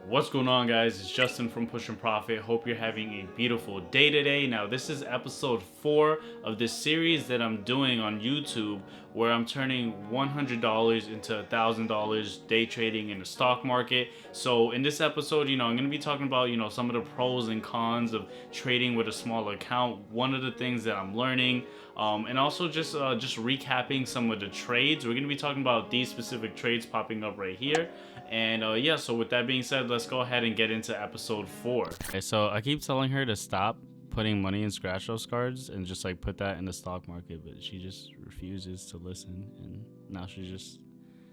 What's going on, guys? It's Justin from Push and Profit. Hope you're having a beautiful day today. Now, this is episode 4 of this series that I'm doing on YouTube where I'm turning $100 into $1,000 day trading in the stock market. So in this episode, I'm going to be talking about, some of the pros and cons of trading with a small account. One of the things that I'm learning, and also just recapping some of the trades. We're going to be talking about these specific trades popping up right here. And so with that being said, let's go ahead and get into episode 4. Okay, so I keep telling her to stop putting money in scratch those cards and just like put that in the stock market, but she just refuses to listen, and now she's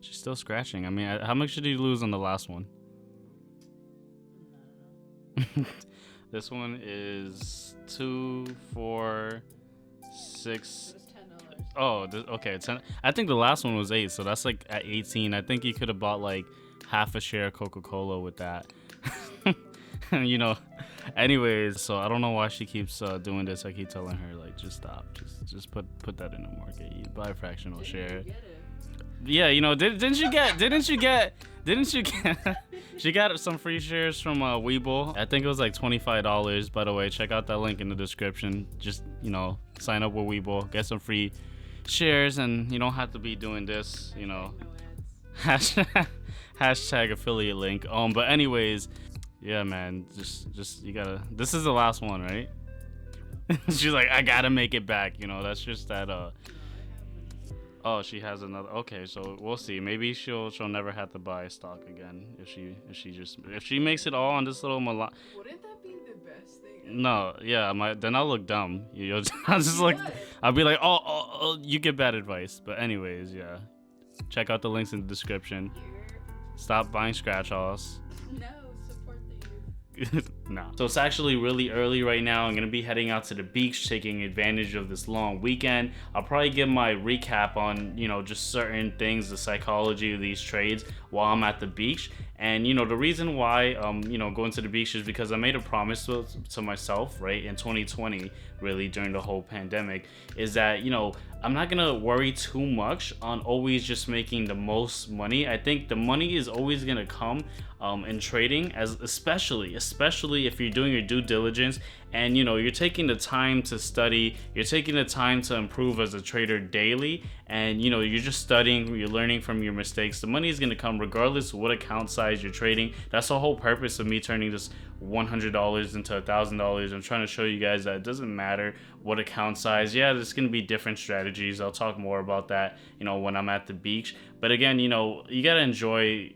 still scratching. I mean, how much did you lose on the last one? This one is 2, 4, 6. Oh, okay, 10. I think the last one was 8, so that's like at 18. I think you could have bought like half a share of Coca-Cola with that. Anyways, so I don't know why she keeps doing this. I keep telling her like, just stop, just put that in the market. You buy a fractional share. Yeah, didn't you get she got some free shares from Webull. I think it was like $25. By the way, check out that link in the description. Just sign up with Webull, get some free shares, and you don't have to be doing this, hashtag affiliate link. But anyways, yeah, man, just you gotta, this is the last one, right? She's like, I gotta make it back, that's just that oh, she has another. Okay, so we'll see. Maybe she'll never have to buy stock again if she makes it all on this little Wouldn't that be the best thing? No, yeah, then I'll look dumb. I'll just like, I'll be like, oh, you get bad advice. But anyways, yeah, check out the links in the description. Stop buying scratch offs. No, support the youth. No. So it's actually really early right now. I'm gonna be heading out to the beach, taking advantage of this long weekend. I'll probably give my recap on just certain things, the psychology of these trades while I'm at the beach. And the reason why going to the beach is because I made a promise to myself, right, in 2020, really during the whole pandemic, is that I'm not gonna worry too much on always just making the most money. I think the money is always gonna come in trading, especially if you're doing your due diligence and you're taking the time to study, you're taking the time to improve as a trader daily, and you're just studying, you're learning from your mistakes. The money is going to come regardless of what account size you're trading. That's the whole purpose of me turning this $100 into $1,000. I'm trying to show you guys that it doesn't matter what account size. Yeah, there's going to be different strategies. I'll talk more about that when I'm at the beach. But again, you got to enjoy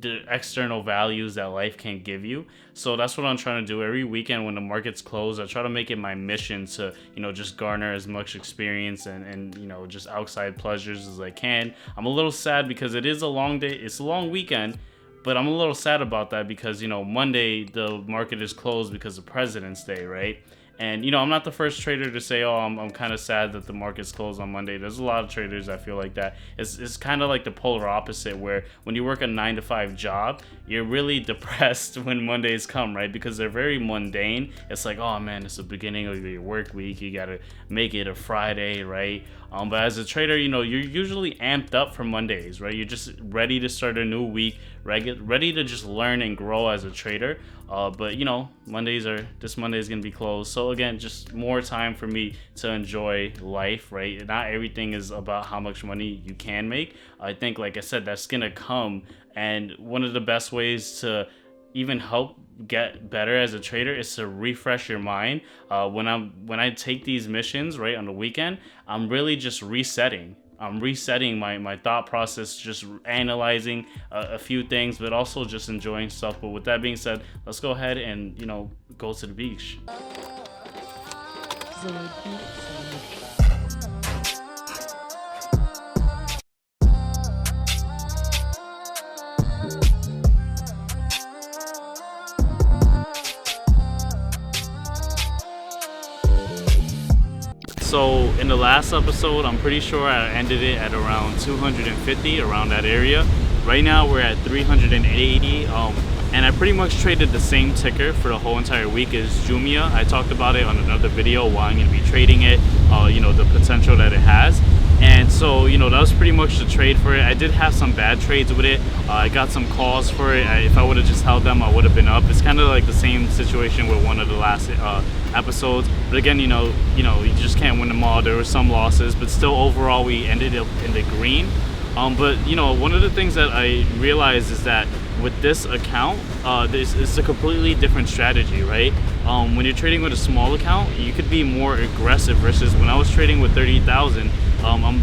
the external values that life can give you. So that's what I'm trying to do every weekend when the markets close. I try to make it my mission to just garner as much experience and just outside pleasures as I can. I'm a little sad because it is a long day, it's a long weekend, but I'm a little sad about that because Monday the market is closed because of President's Day, right? And I'm not the first trader to say, oh, I'm kind of sad that the market's closed on Monday. There's a lot of traders that feel like that. It's kind of like the polar opposite, where when you work a 9-to-5 job, you're really depressed when Mondays come, right? Because they're very mundane. It's like, oh man, it's the beginning of your work week. You gotta make it a Friday, right? But as a trader, you're usually amped up for Mondays, right? You're just ready to start a new week, ready to just learn and grow as a trader. But this Monday is gonna be closed. So again, just more time for me to enjoy life, right? Not everything is about how much money you can make. I think, like I said, that's gonna come. And one of the best ways to even help get better as a trader is to refresh your mind. When I take these missions, right, on the weekend, I'm really just resetting. I'm resetting my thought process, just analyzing a few things, but also just enjoying stuff. But with that being said, let's go ahead and go to the beach. So in the last episode, I'm pretty sure I ended it at around 250, around that area. Right now we're at 380, and I pretty much traded the same ticker for the whole entire week as JMIA. I talked about it on another video, why I'm going to be trading it, the potential that it has. And so, that was pretty much the trade for it. I did have some bad trades with it. I got some calls for it. If I would have just held them, I would have been up. It's kind of like the same situation with one of the last episodes. But again, you just can't win them all. There were some losses, but still overall we ended up in the green. But one of the things that I realized is that with this account, it's a completely different strategy, right? When you're trading with a small account, you could be more aggressive versus when I was trading with 30,000. I'm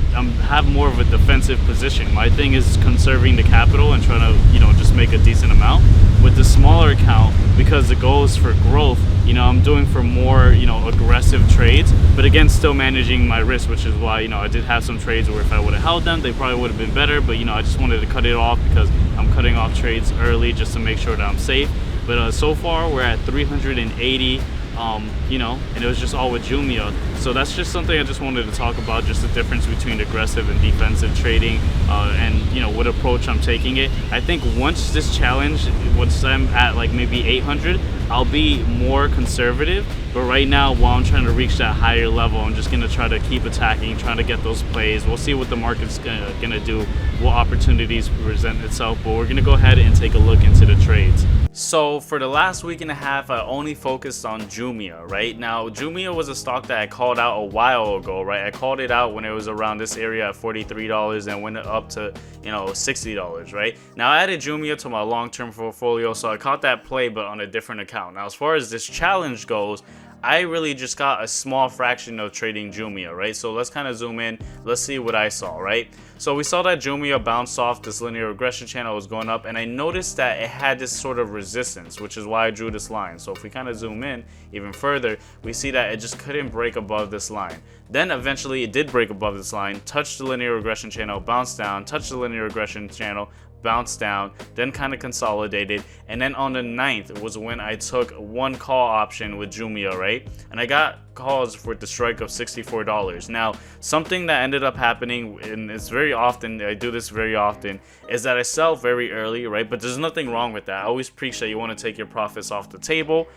have more of a defensive position. My thing is conserving the capital and trying to just make a decent amount. With the smaller account, because the goal is for growth, I'm doing for more aggressive trades, but again still managing my risk, which is why I did have some trades where if I would have held them, they probably would have been better, but I just wanted to cut it off because I'm cutting off trades early just to make sure that I'm safe. But so far we're at 380, and it was just all with JMIA. So that's just something I just wanted to talk about, just the difference between aggressive and defensive trading, and what approach I'm taking it. I think once this challenge, once I'm at like maybe 800, I'll be more conservative. But right now, while I'm trying to reach that higher level, I'm just gonna try to keep attacking, trying to get those plays. We'll see what the market's gonna do, what opportunities present itself, but we're gonna go ahead and take a look into the trades. So for the last week and a half, I only focused on JMIA, right? Now, JMIA was a stock that I called out a while ago, right? I called it out when it was around this area at $43 and went up to, $60, right? Now, I added JMIA to my long-term portfolio, so I caught that play, but on a different account. Now, as far as this challenge goes, I really just got a small fraction of trading JMIA, right? So let's kind of zoom in. Let's see what I saw, right? So we saw that JMIA bounced off this linear regression channel, was going up, and I noticed that it had this sort of resistance, which is why I drew this line. So if we kind of zoom in even further, we see that it just couldn't break above this line. Then eventually it did break above this line, touched the linear regression channel, bounced down, touched the linear regression channel, bounced down, then kind of consolidated, and then on the 9th was when I took one call option with JMIA, right? And I got calls for the strike of $64. Now, something that ended up happening, and it's very often, I do this very often, is that I sell very early, right? But there's nothing wrong with that. I always preach that you want to take your profits off the table.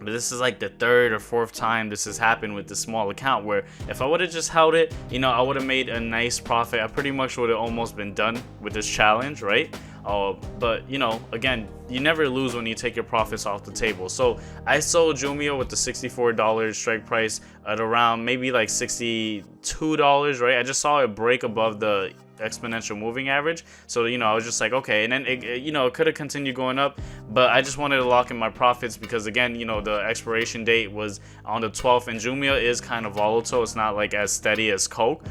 But this is like the third or fourth time this has happened with this small account, where if I would have just held it, I would have made a nice profit. I pretty much would have almost been done with this challenge, right? But again, you never lose when you take your profits off the table. So I sold JMIA with the $64 strike price at around maybe like $62, right? I just saw it break above the exponential moving average, so I was just like, okay. And then it could have continued going up, but I just wanted to lock in my profits because again, the expiration date was on the 12th, and JMIA is kind of volatile. It's not like as steady as Coke,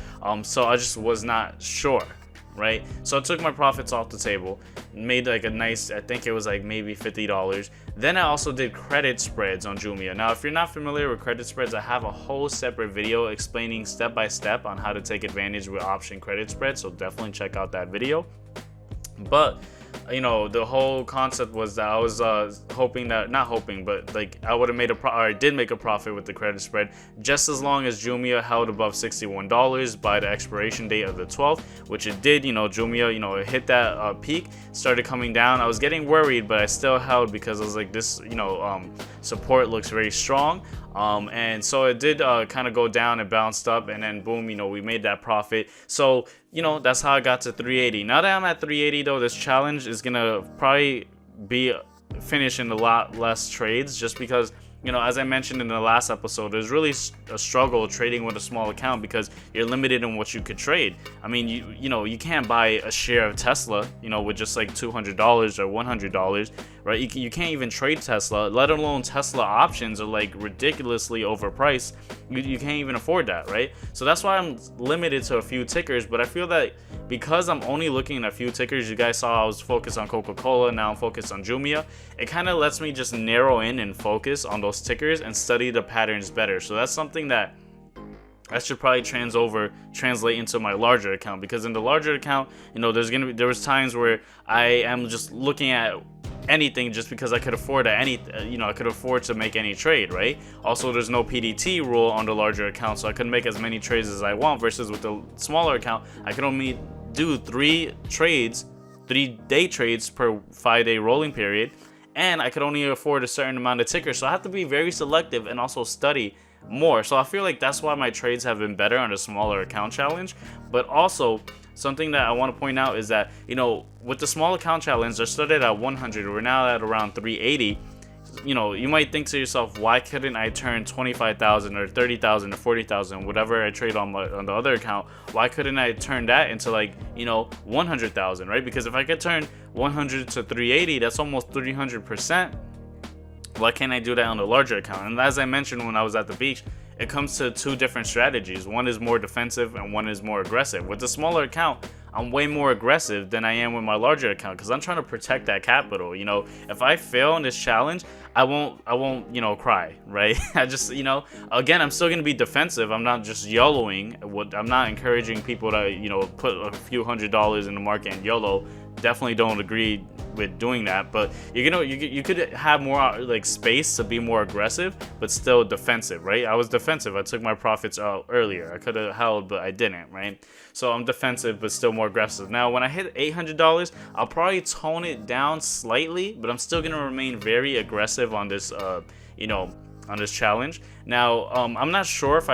so I just was not sure, right? So I took my profits off the table, made like a nice, I think it was like maybe $50. Then I also did credit spreads on JMIA. Now, if you're not familiar with credit spreads, I have a whole separate video explaining step by step on how to take advantage with option credit spreads, so definitely check out that video. But the whole concept was that I was hoping that, not hoping, but like I would have made I did make a profit with the credit spread, just as long as JMIA held above $61 by the expiration date of the 12th, which it did. JMIA, it hit that peak, started coming down. I was getting worried, but I still held because I was like, this, support looks very strong. And so it did kind of go down and bounced up, and then boom, we made that profit. So that's how I got to 380. Now that I'm at 380 though, this challenge is gonna probably be finishing a lot less trades, just because as I mentioned in the last episode, there's really a struggle trading with a small account because you're limited in what you could trade. I mean, you can't buy a share of Tesla, with just like $200 or $100, right? You can't even trade Tesla, let alone Tesla options are like ridiculously overpriced. You can't even afford that, right? So that's why I'm limited to a few tickers. But I feel that because I'm only looking at a few tickers, you guys saw I was focused on Coca-Cola, now I'm focused on JMIA. It kind of lets me just narrow in and focus on those tickers and study the patterns better. So that's something that I should probably translate into my larger account, because in the larger account, there was times where I am just looking at anything just because I could afford I could afford to make any trade, right? Also, there's no PDT rule on the larger account, so I could make as many trades as I want, versus with the smaller account, I could only do 3 day trades per 5-day rolling period, and I could only afford a certain amount of tickers. So I have to be very selective and also study more. So I feel like that's why my trades have been better on a smaller account challenge. But also, something that I want to point out is that, with the small account challenge, I started at 100. We're now at around 380. You might think to yourself, why couldn't I turn 25,000 or 30,000 or 40,000, whatever I trade on the other account? Why couldn't I turn that into 100,000, right? Because if I could turn 100 to 380, that's almost 300%. Why can't I do that on the larger account? And as I mentioned when I was at the beach, it comes to two different strategies. One is more defensive and one is more aggressive. With the smaller account, I'm way more aggressive than I am with my larger account because I'm trying to protect that capital. If I fail in this challenge, I won't, cry, right? I just, again, I'm still going to be defensive. I'm not just YOLOing. I'm not encouraging people to, put a few $100s in the market and YOLO. Definitely don't agree with doing that, but you could have more space to be more aggressive but still defensive, right? I was defensive. I took my profits out earlier. I could have held, but I didn't, right? So I'm defensive but still more aggressive. Now when I hit $800, I'll probably tone it down slightly, but I'm still gonna remain very aggressive on this on this challenge. Now I'm not sure if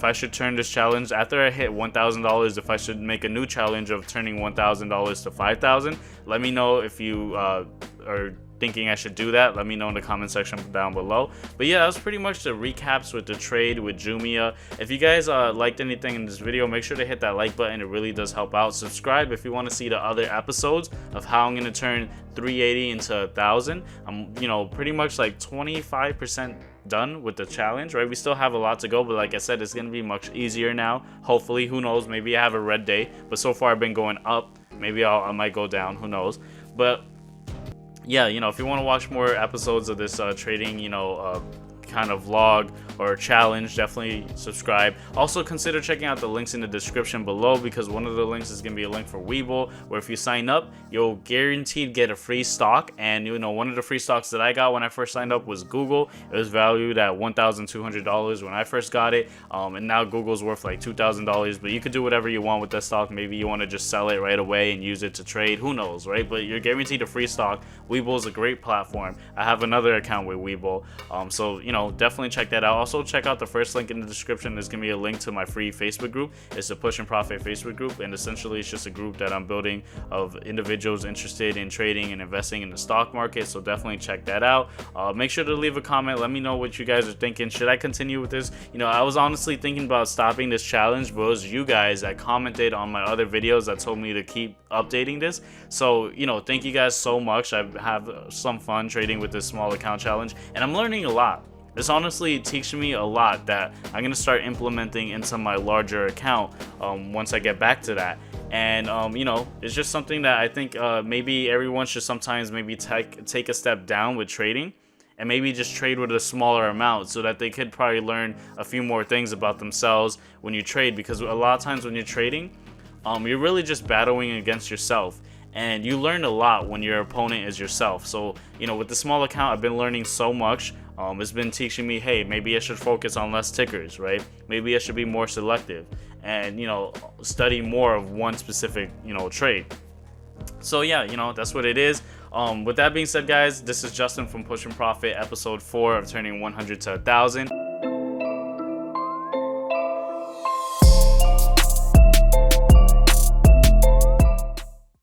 I should turn this challenge after I hit $1,000, if I should make a new challenge of turning $1,000 to $5,000. Let me know if you are thinking I should do that. Let me know in the comment section down below. But yeah, that was pretty much the recaps with the trade with JMIA. If you guys liked anything in this video, make sure to hit that like button. It really does help out. Subscribe if you want to see the other episodes of how I'm going to turn 380 into 1,000. I'm pretty much 25% done with the challenge, right? We still have a lot to go, but like I said, it's gonna be much easier now. Hopefully, who knows, maybe I have a red day, but so far I've been going up. Maybe I might go down, who knows. But yeah, if you want to watch more episodes of this trading kind of vlog or challenge, definitely subscribe. Also consider checking out the links in the description below, because one of the links is going to be a link for Webull, where if you sign up, you'll guaranteed get a free stock. And one of the free stocks that I got when I first signed up was Google. It was valued at $1,200 when I first got it, and now Google's worth like $2,000. But you could do whatever you want with that stock. Maybe you want to just sell it right away and use it to trade, who knows, right? But you're guaranteed a free stock. Webull is a great platform. I have another account with Webull, so definitely check that out. Also check out the first link in the description. There's gonna be a link to my free Facebook group. It's the Push and Profit Facebook group, and essentially it's just a group that I'm building of individuals interested in trading and investing in the stock market. So definitely check that out. Make sure to leave a comment. Let me know what you guys are thinking. Should I continue with this? I was honestly thinking about stopping this challenge, but it was you guys that commented on my other videos that told me to keep updating this. So thank you guys so much. I have some fun trading with this small account challenge, and I'm learning a lot. This honestly teaching me a lot that I'm going to start implementing into my larger account once I get back to that. And, it's just something that I think maybe everyone should sometimes maybe take a step down with trading and maybe just trade with a smaller amount, so that they could probably learn a few more things about themselves when you trade. Because a lot of times when you're trading, you're really just battling against yourself. And you learn a lot when your opponent is yourself. So, with the small account, I've been learning so much. It's been teaching me, hey, maybe I should focus on less tickers, right? Maybe I should be more selective and, study more of one specific, trade. So yeah, that's what it is. With that being said, guys, this is Justin from Push and Profit, episode 4 of turning 100 to 1,000.